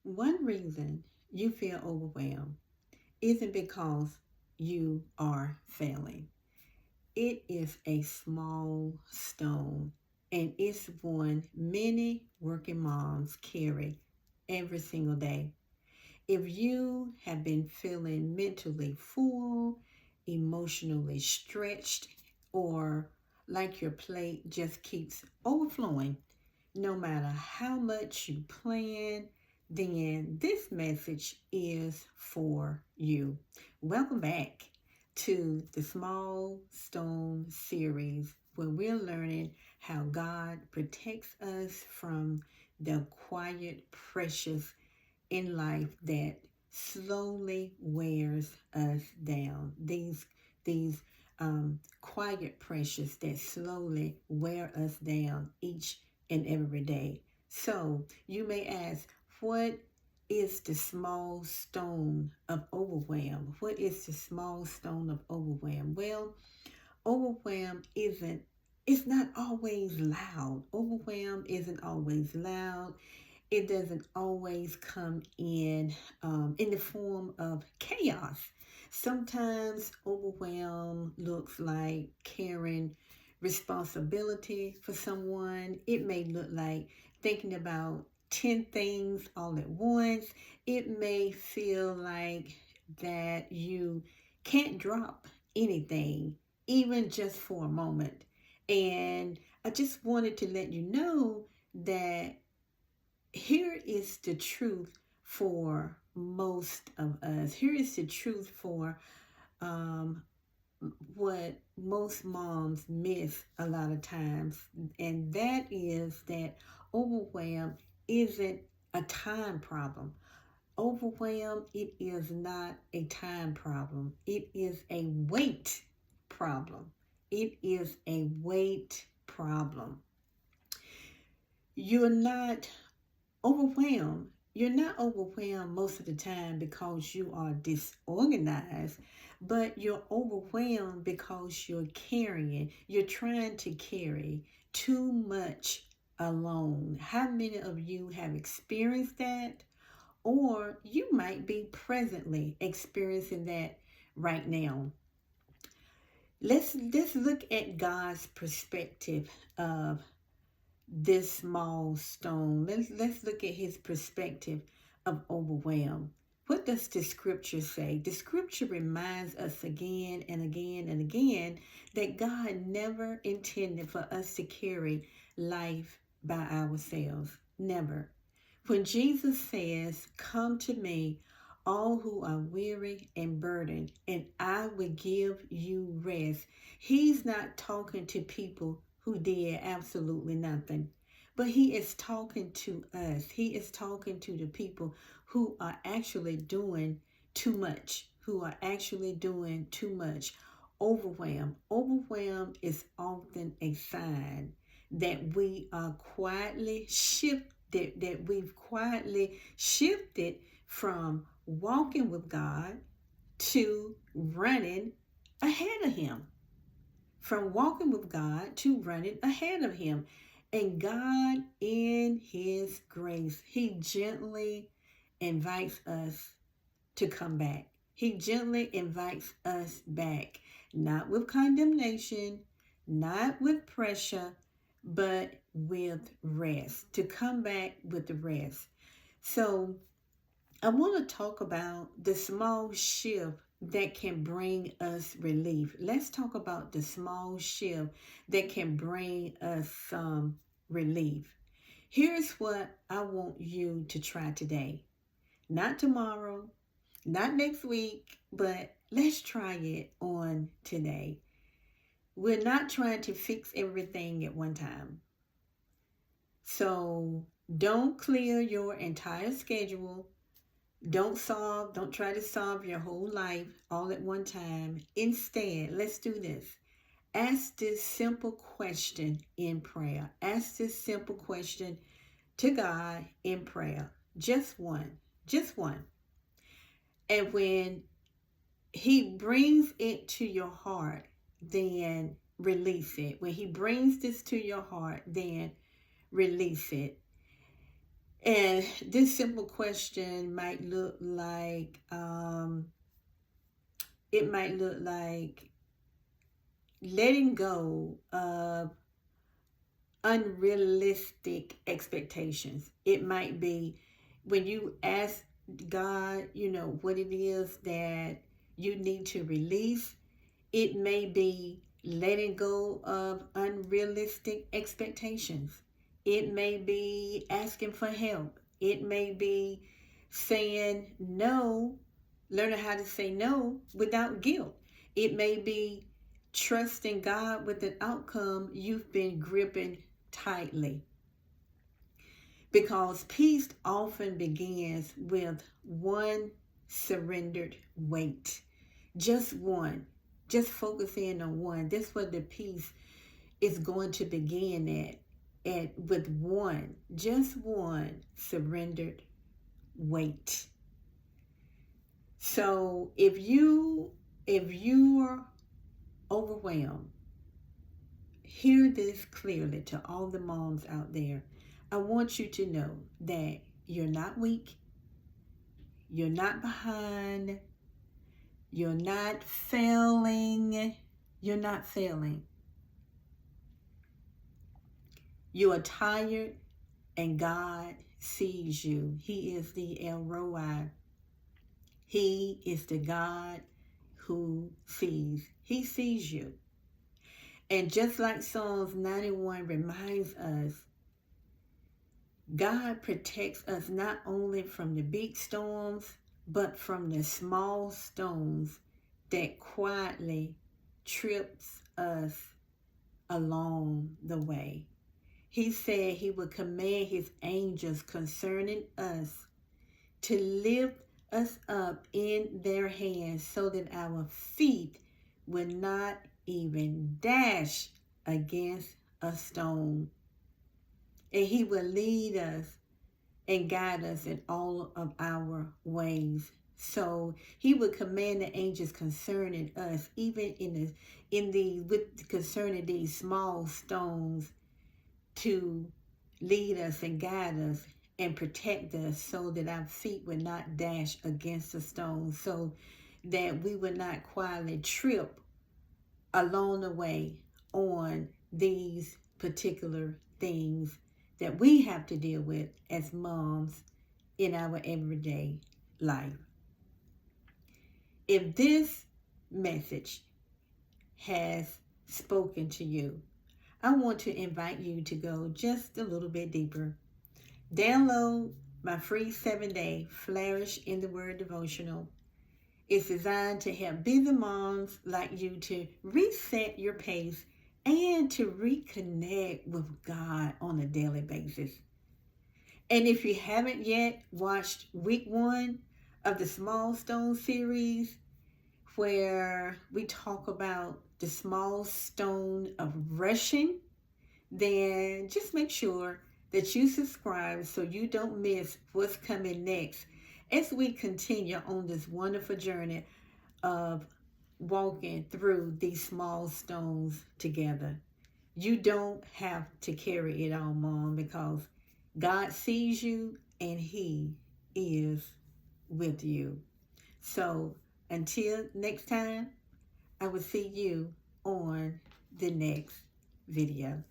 One reason you feel overwhelmed isn't because you are failing. It is a small stone, and it's one many working moms carry every single day. If you have been feeling mentally full, emotionally stretched, or like your plate just keeps overflowing, no matter how much you plan, then this message is for you. Welcome back to the Small Stone series where we're learning how God protects us from the quiet, precious in life that slowly wears us down. These quiet pressures that slowly wear us down each and every day. So you may ask, what is the small stone of overwhelm? What is the small stone of overwhelm? Well, overwhelm isn't it's not always loud. Overwhelm isn't always loud. It doesn't always come in the form of chaos. Sometimes overwhelm looks like carrying responsibility for someone. It may look like thinking about 10 things all at once. It may feel like that you can't drop anything, even just for a moment. And I just wanted to let you know that here is the truth for most of us. Here is the truth for um, what most moms miss a lot of times, and that is that overwhelm isn't a time problem. Overwhelm, it is not a time problem. It is a weight problem. It is a weight problem. You're not overwhelmed. You're not overwhelmed most of the time because you are disorganized, but you're overwhelmed because you're trying to carry too much alone. How many of you have experienced that? Or you might be presently experiencing that right now. Let's look at God's perspective of this small stone. Let's look at his perspective of overwhelm. What does the scripture say? The scripture reminds us again and again and again that God never intended for us to carry life by ourselves. Never. When Jesus says, "Come to me, all who are weary and burdened, and I will give you rest," he's not talking to people who did absolutely nothing. But he is talking to us. He is talking to the people who are actually doing too much, who are actually doing too much. Overwhelm. Overwhelm is often a sign that we are quietly shifted, that we've quietly shifted from walking with God to running ahead of him, from walking with God to running ahead of him. And God, in his grace, he gently invites us to come back. He gently invites us back, not with condemnation, not with pressure, but with rest, to come back with the rest. So I want to talk about the small shift that can bring us relief. Let's talk about the small shift that can bring us some relief. Here's what I want you to try today. Not tomorrow, not next week, but let's try it on today. We're not trying to fix everything at one time. So don't clear your entire schedule. Don't try to solve your whole life all at one time. Instead, let's do this. Ask this simple question in prayer. Ask this simple question to God in prayer. Just one. Just one. And when he brings it to your heart, then release it. When he brings this to your heart, then release it. And this simple question might look like, it might look like letting go of unrealistic expectations. It might be when you ask God, what it is that you need to release. It may be letting go of unrealistic expectations. It may be asking for help. It may be saying no, learning how to say no without guilt. It may be trusting God with an outcome you've been gripping tightly. Because peace often begins with one surrendered weight. Just one. Just focus in on one. That's what the peace is going to begin at with one. Just one surrendered weight. So if you're overwhelmed, hear this clearly to all the moms out there. I want you to know that you're not weak. You're not behind. You're not failing. You're not failing. You are tired and God sees you. He is the El Roi. He is the God who sees. He sees you. And just like Psalms 91 reminds us, God protects us not only from the big storms, but from the small stones that quietly trips us along the way. He said he would command his angels concerning us to lift us up in their hands so that our feet will not even dash against a stone. And he will lead us and guide us in all of our ways. So he would command the angels concerning us, even concerning these small stones, to lead us and guide us and protect us so that our feet would not dash against a stone, so that we would not quietly trip along the way on these particular things that we have to deal with as moms in our everyday life. If this message has spoken to you, I want to invite you to go just a little bit deeper. Download my free 7-day Flourish in the Word devotional. It's designed to help busy moms like you to reset your pace and to reconnect with God on a daily basis. And if you haven't yet watched week 1 of the Small Stone series, where we talk about the small stone of rushing, then just make sure that you subscribe so you don't miss what's coming next as we continue on this wonderful journey of walking through these small stones together. You don't have to carry it all, Mom, because God sees you and he is with you. So until next time, I will see you on the next video.